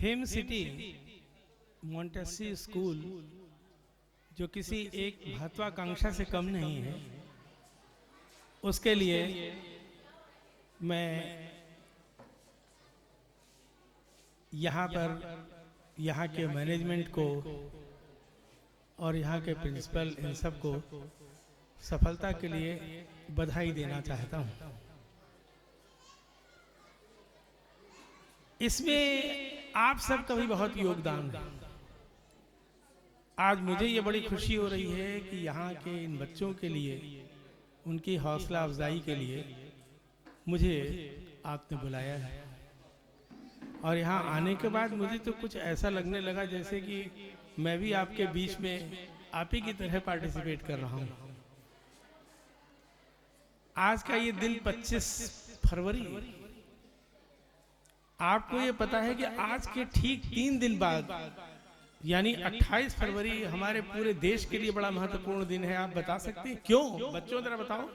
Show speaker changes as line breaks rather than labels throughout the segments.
हेम city मॉन्टेसी school जो किसी एक महत्वाकांक्षा से कम नहीं है, उसके लिए मैं यहाँ पर यहाँ के मैनेजमेंट को और यहाँ के प्रिंसिपल इन सब को सफलता के लिए बधाई देना चाहता हूँ। इसमें आप सबका भी बहुत योगदान है। आज मुझे ये बड़ी खुशी हो रही है कि यहाँ के इन बच्चों के लिए, उनकी हौसला अफजाई के लिए मुझे आपने बुलाया है। और यहाँ आने के बाद मुझे तो कुछ ऐसा लगने लगा जैसे कि मैं भी आपके बीच में आप ही की तरह पार्टिसिपेट कर रहा हूँ। आज का ये दिन 25 फरवरी, आपको ये पता है कि आज के ठीक 3 दिन बाद यानी 28 फरवरी हमारे पूरे देश के लिए बड़ा महत्वपूर्ण दिन है। आप बता सकते हैं क्यों? बच्चों जरा बताओ।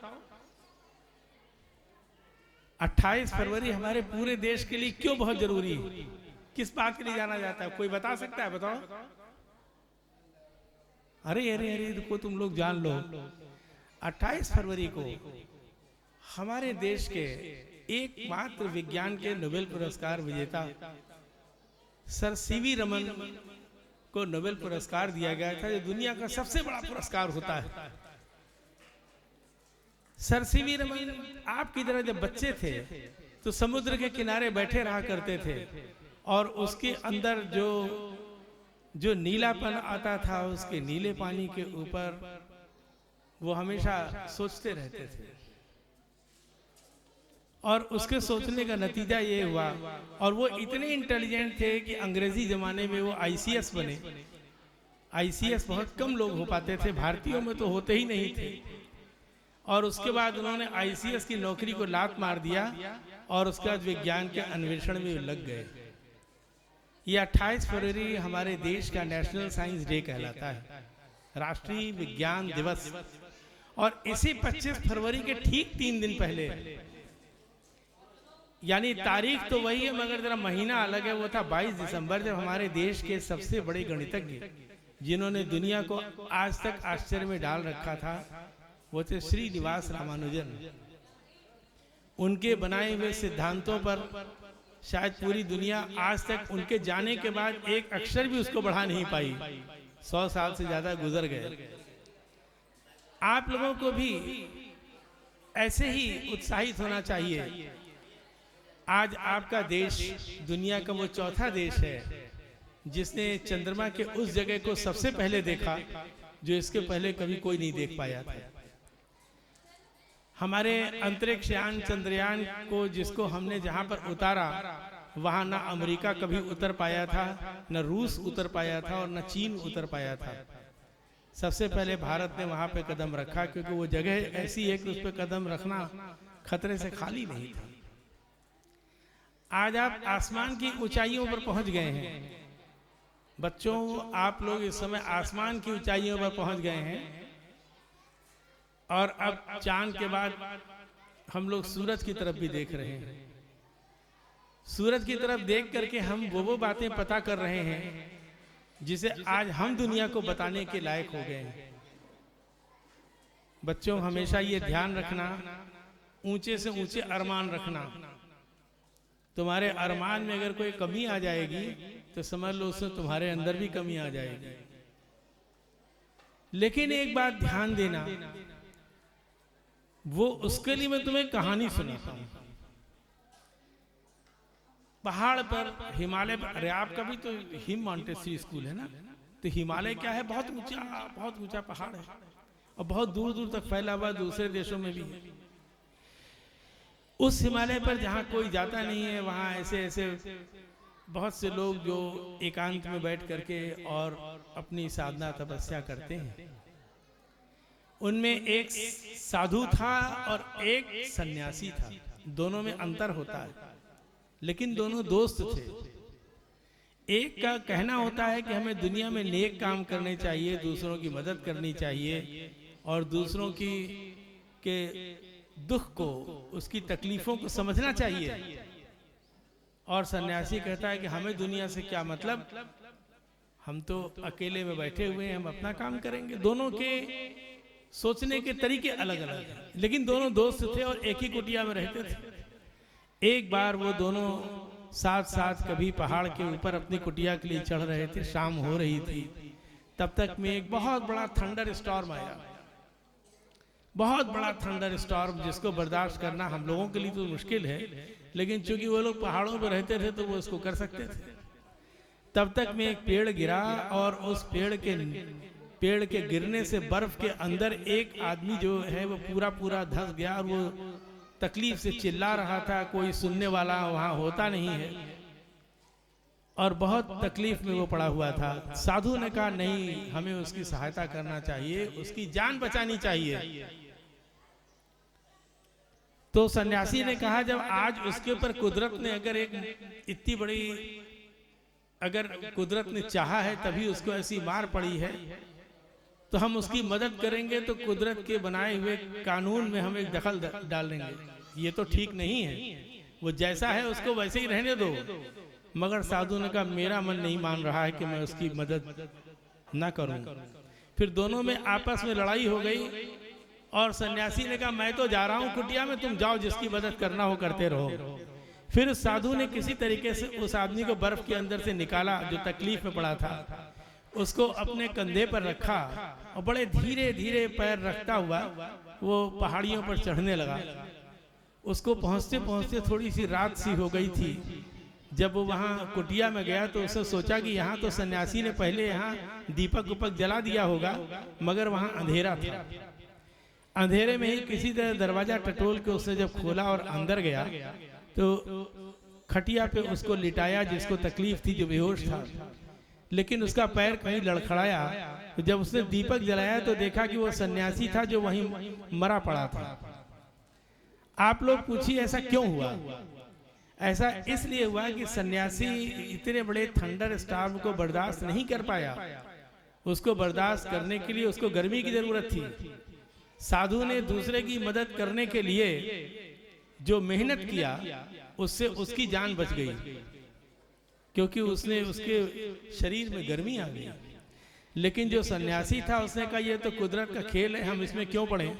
28 फरवरी हमारे पूरे देश के लिए क्यों बहुत जरूरी है? किस बात के लिए जाना जाता है? कोई बता सकता है? बताओ। अरे अरे अरे देखो, तुम लोग जान लो। 28 फरवरी को हमारे देश के एकमात्र विज्ञान के नोबेल पुरस्कार विजेता सर सीवी रमन को नोबेल पुरस्कार दिया गया था, जो दुनिया का सबसे बड़ा पुरस्कार होता है। सर सीवी रमन आपकी तरह जब बच्चे थे तो समुद्र के किनारे बैठे रहा करते थे और उसके अंदर जो नीलापन आता था, उसके नीले पानी के ऊपर वो हमेशा सोचते रहते थे। और उसके सोचने का नतीजा ये हुआ, और वो इतने इंटेलिजेंट थे कि अंग्रेजी जमाने में वो आईसीएस बने। आईसीएस बहुत कम लोग हो पाते थे, भारतीयों में तो होते ही नहीं थे। और उसके बाद उन्होंने आईसीएस की नौकरी को लात मार दिया और उसके बाद विज्ञान के अन्वेषण में लग गए। ये 28 फरवरी हमारे देश का नेशनल साइंस डे कहलाता है, राष्ट्रीय विज्ञान दिवस। और इसी 25 फरवरी के ठीक 3 दिन पहले, यानी तारीख तो वही है मगर जरा महीना अलग है, वो था 22 दिसंबर, जब हमारे देश के सबसे बड़े गणितज्ञ जिन्होंने दुनिया को आज तक आश्चर्य में डाल रखा था, वो थे श्रीनिवास रामानुजन। उनके बनाए हुए सिद्धांतों पर शायद पूरी दुनिया आज तक उनके जाने के बाद एक अक्षर भी उसको बढ़ा नहीं पाई। 100 साल से ज्यादा गुजर गए। आप लोगों को भी ऐसे ही उत्साहित होना चाहिए। आज आपका देश दुनिया का वो चौथा देश है जिसने चंद्रमा के उस जगह को सबसे पहले देखा जो इसके पहले कभी कोई नहीं देख पाया था। हमारे अंतरिक्ष यान चंद्रयान को, जिसको हमने जहां पर उतारा, वहां ना अमेरिका कभी उतर पाया था, न रूस उतर पाया था और न चीन उतर पाया था। सबसे पहले भारत ने वहां पे कदम रखा, क्योंकि वो जगह ऐसी है कि उस पर कदम रखना खतरे से खाली नहीं था। आज आप आसमान की ऊंचाइयों पर पहुंच गए हैं। बच्चों, आप लोग इस समय आसमान की ऊंचाइयों पर पहुंच गए हैं। और अब चांद के बाद हम लोग सूरज की तरफ भी देख रहे हैं। सूरज की तरफ देख करके हम वो बातें पता कर रहे हैं जिसे आज हम दुनिया को बताने के लायक हो गए हैं। बच्चों, हमेशा ये ध्यान रखना, ऊंचे से ऊंचे अरमान रखना। तुम्हारे अरमान में अगर कोई कमी आ जाएगी तो समझ लो उससे तुम्हारे अंदर भी कमी आ जाएगी। लेकिन एक बात ध्यान देना, वो उसके लिए मैं तुम्हें कहानी सुनाता हूं। पहाड़ पर, हिमालय पर, अरे आपका भी तो हिम मॉन्टेसी स्कूल है ना, तो हिमालय क्या है? बहुत ऊंचा पहाड़ है और बहुत दूर दूर तक फैला हुआ, दूसरे देशों में भी है। उस हिमालय पर जहाँ कोई जाता नहीं है, वहाँ ऐसे ऐसे बहुत से लोग जो एकांत में बैठ करके और अपनी साधना तपस्या करते हैं। उनमें एक साधु था और एक सन्यासी था। दोनों में अंतर होता है, लेकिन दोनों दोस्त थे। एक का कहना होता है कि हमें दुनिया में नेक काम करने चाहिए, दूसरों की मदद करनी चाहिए और दूसरों की के दुख को, उसकी तकलीफों को समझना चाहिए। और सन्यासी कहता है कि हमें दुनिया से क्या मतलब, हम तो अकेले में बैठे हुए हैं, हम अपना काम करेंगे। दोनों के सोचने के तरीके अलग अलग हैं, लेकिन दोनों दोस्त थे और एक ही कुटिया में रहते थे। एक बार वो दोनों साथ साथ कभी पहाड़ के ऊपर अपनी कुटिया के लिए चढ़ रहे थे, शाम हो रही थी। तब तक में एक बहुत बड़ा थंडर स्टॉर्म आया, बहुत बड़ा थंडर स्टॉर्म, जिसको बर्दाश्त करना हम लोगों के लिए तो मुश्किल है, लेकिन चूंकि वो लोग पहाड़ों पर रहते थे तो वो इसको कर सकते थे। तब तक में एक पेड़ गिरा और उस पेड़ के गिरने से बर्फ के अंदर एक आदमी जो है वो पूरा धंस गया और वो तकलीफ से चिल्ला रहा था। कोई सुनने वाला वहां होता नहीं है और बहुत तकलीफ में वो पड़ा हुआ था। साधु ने कहा नहीं, हमें उसकी सहायता करना चाहिए, उसकी जान बचानी चाहिए। तो सन्यासी ने कहा जब आज उसके ऊपर कुदरत ने अगर एक इतनी बड़ी, अगर कुदरत ने चाहा है तभी उसको ऐसी मार पड़ी है, तो हम उसकी मदद करेंगे तो कुदरत के बनाए हुए कानून में हम एक दखल डाल देंगे। ये तो ठीक नहीं है, वो जैसा है उसको वैसे ही रहने दो। मगर साधु ने कहा मेरा मन नहीं मान रहा है कि मैं उसकी मदद ना करूं। फिर दोनों में आपस में लड़ाई हो गई और सन्यासी ने कहा मैं तो जा रहा हूं कुटिया में, तुम जाओ, जिसकी मदद करना हो करते रहो। फिर उस साधु ने किसी तरीके से उस आदमी को बर्फ के अंदर से निकाला जो तकलीफ में पड़ा था, उसको अपने कंधे पर रखा और बड़े धीरे धीरे पैर रखता हुआ वो पहाड़ियों पर चढ़ने लगा। उसको पहुंचते पहुंचते थोड़ी सी रात सी हो गई थी। जब वो वहां कुटिया में गया तो उसने सोचा कि यहाँ तो सन्यासी ने पहले यहाँ दीपक उपक जला दिया होगा, मगर वहां अंधेरा था। अंधेरे में ही किसी तरह दरवाजा टटोल के उसने जब खोला और अंदर गया तो खटिया पे उसको लिटाया जिसको तकलीफ थी, जो बेहोश था, लेकिन उसका पैर कहीं लड़खड़ाया। तो जब उसने दीपक जलाया तो देखा कि वो सन्यासी था जो वहीं मरा पड़ा था। आप लोग पूछिए ऐसा क्यों हुआ? ऐसा इसलिए हुआ कि सन्यासी इतने बड़े थंडर स्टॉर्म को बर्दाश्त नहीं कर पाया। उसको बर्दाश्त करने के लिए उसको गर्मी की जरूरत थी। साधु ने दूसरे की मदद करने के लिए जो मेहनत किया उससे उसकी जान बच गई, क्योंकि उसने उसके शरीर में गर्मी आ गई। लेकिन जो सन्यासी था उसने कहा ये तो कुदरत का खेल है, हम इसमें क्यों पड़े।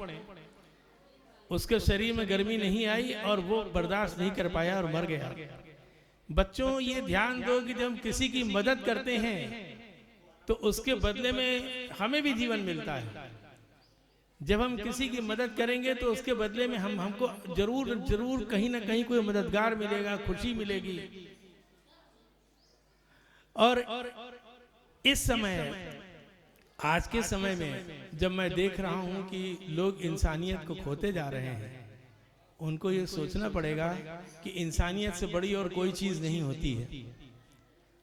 उसके शरीर में गर्मी नहीं आई और वो बर्दाश्त नहीं कर पाया और मर गया। बच्चों ये ध्यान दो कि जब हम किसी की मदद करते हैं तो उसके बदले में हमें भी जीवन मिलता है। जब हम किसी की मदद करेंगे तो उसके बदले में हमको जरूर जरूर कहीं ना कहीं कोई मददगार मिलेगा, खुशी मिलेगी। और इस समय, आज के समय में जब मैं देख रहा हूं कि लोग इंसानियत को खोते जा रहे हैं, उनको ये सोचना पड़ेगा कि इंसानियत से बड़ी और कोई चीज नहीं होती है।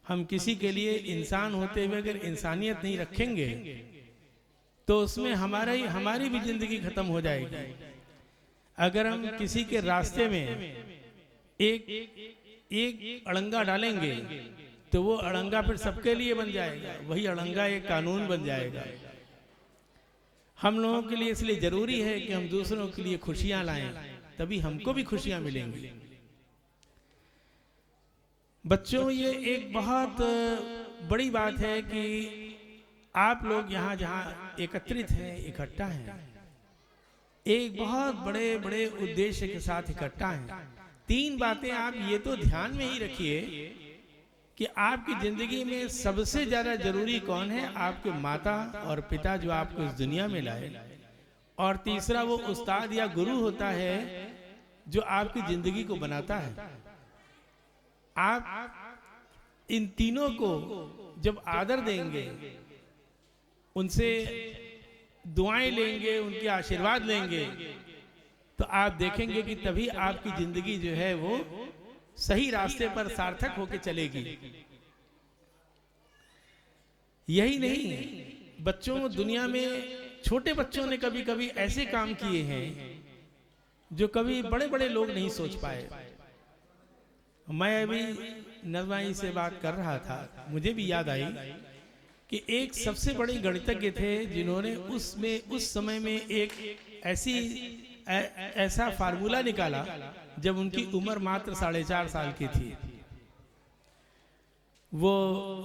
हम किसी के लिए इंसान होते हुए अगर इंसानियत नहीं रखेंगे तो उसमें हमारी भी जिंदगी खत्म हो जाएगी। अगर हम किसी के रास्ते में एक अड़ंगा डालेंगे तो वो अड़ंगा फिर सबके लिए बन जाएगा, वही अड़ंगा एक कानून बन जाएगा। हम लोगों के लिए इसलिए जरूरी है कि हम दूसरों के लिए खुशियां लाएं, तभी हमको भी खुशियां मिलेंगी। बच्चों ये एक बहुत बड़ी बात है कि आप लोग यहाँ जहाँ एकत्रित हैं, इकट्ठा हैं, एक बहुत बड़े बड़े उद्देश्य के साथ इकट्ठा हैं। 3 बातें आप ये तो ध्यान में ही रखिए कि आपकी जिंदगी में सबसे ज्यादा जरूरी कौन है? आपके माता और पिता जो आपको इस दुनिया में लाए, और तीसरा वो उस्ताद या गुरु होता है जो आपकी जिंदगी को बनाता है। आप इन तीनों को जब आदर देंगे, उनसे दुआएं लेंगे, उनके आशीर्वाद लेंगे, तो आप देखेंगे कि तभी आपकी जिंदगी जो है वो सही रास्ते पर सार्थक होकर चलेगी। यही नहीं, बच्चों, दुनिया में छोटे बच्चों ने कभी कभी ऐसे काम किए हैं जो कभी बड़े बड़े लोग नहीं सोच पाए। मैं अभी नजमाई से बात कर रहा था, मुझे भी याद आई कि एक सबसे बड़े गणितज्ञ थे जिन्होंने उस समय में एक ऐसा फार्मूला निकाला जब उनकी उम्र मात्र 4.5 साल की थी। वो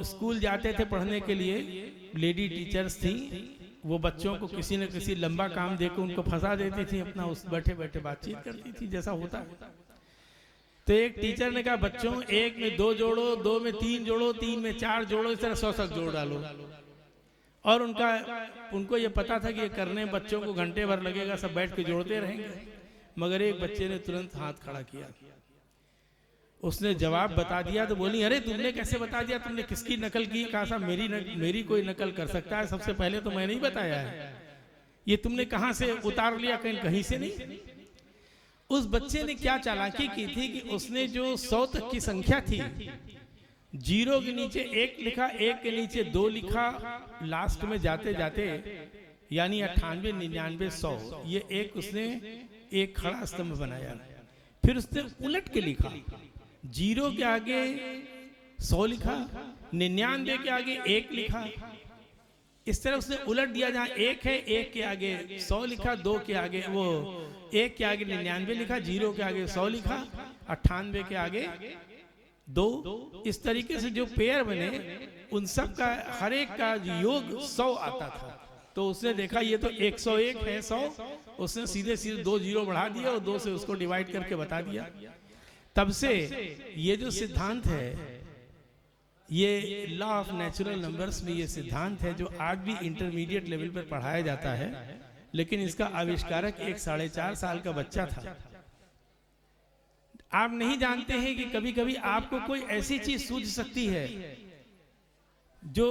स्कूल जाते थे पढ़ने के लिए, लेडी टीचर्स थी, वो बच्चों को किसी न किसी लंबा काम देकर उनको फंसा देती थी, अपना उस बैठे बैठे बातचीत करती थी जैसा होता है। तो एक टीचर ने कहा बच्चों, एक में 2 जोड़ो, 2 में 3 जोड़ो, 3 में 4 जोड़ो, इस तरह 100 जोड़ डालो। और उनको ये पता था कि ये करने बच्चों को घंटे भर लगेगा, सब बैठ के जोड़ते रहेंगे। मगर एक बच्चे ने तुरंत हाथ खड़ा किया, उसने जवाब बता दिया। तो बोली, अरे तुमने कैसे बता दिया, तुमने किसकी नकल की? कहा साहब मेरी कोई नकल कर सकता है, सबसे पहले तो मैंने ही बताया है, ये तुमने कहां से उतार लिया? कहीं से नहीं। उस बच्चे ने क्या चालाकी की थी कि उसने जो 100 तक की संख्या थी, 0 के नीचे 1 लिखा, 1 के नीचे 2 लिखा, लास्ट में जाते जाते यानी 98, 99, 100, ये एक उसने एक खड़ा स्तंभ बनाया। फिर उसने उलट के लिखा, 0 के आगे 100 लिखा, 99 के आगे 1 लिखा, इस तरह उसने उलट दिया। जहां 1 है, 1 के आगे 100 लिखा, 2 के आगे 1 के आगे 99 लिखा, 0 के आगे 100 लिखा, 98 के आगे 2। इस तरीके से जो पेयर बने उन सब का हर एक का योग 100 आता था। तो उसने देखा ये तो 101 है 100, उसने सीधे सीधे 2 0 बढ़ा दिया और 2 से उसको डिवाइड करके बता दिया। तब से ये जो सिद्धांत है, ये लॉ ऑफ नेचुरल नंबर्स में ये सिद्धांत है जो आज भी इंटरमीडिएट लेवल पर पढ़ाया जाता है, लेकिन इसका आविष्कारक एक 4.5 साल का बच्चा था। आप नहीं जानते हैं कि कभी कभी आपको कोई ऐसी चीज सूझ सकती है जो